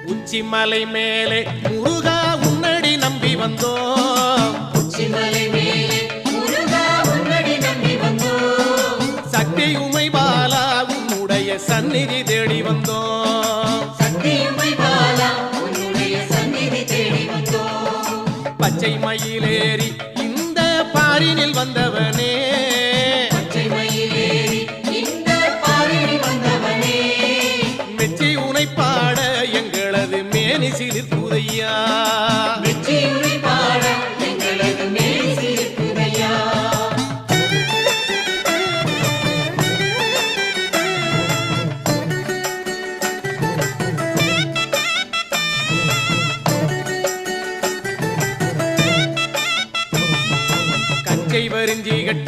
உச்சிமலை மேலே முருகா உன்னடி நம்பி வந்தோம். உச்சிமலை மேலே முருகா உன்னடி நம்பி வந்தோம். சக்தி உமை பாலா உன்னுடைய சந்நிதி தேடி வந்தோம். சக்தி உமை பாலா உன்னுடைய சந்நிதி தேடி வந்தோம். பச்சை மயிலேறி இந்த பாரினில் வந்தவனே, பச்சை மயிலேறி இந்த பாரினில் வந்தவனே, மெச்சி உனை பாட எங்களது மேனி சிலிர்க்குதையா. மெச்சி உனை பாட எங்களது மேனி சிலிர்க்குதையா. கஞ்சை வரிஞ்சி கட்டி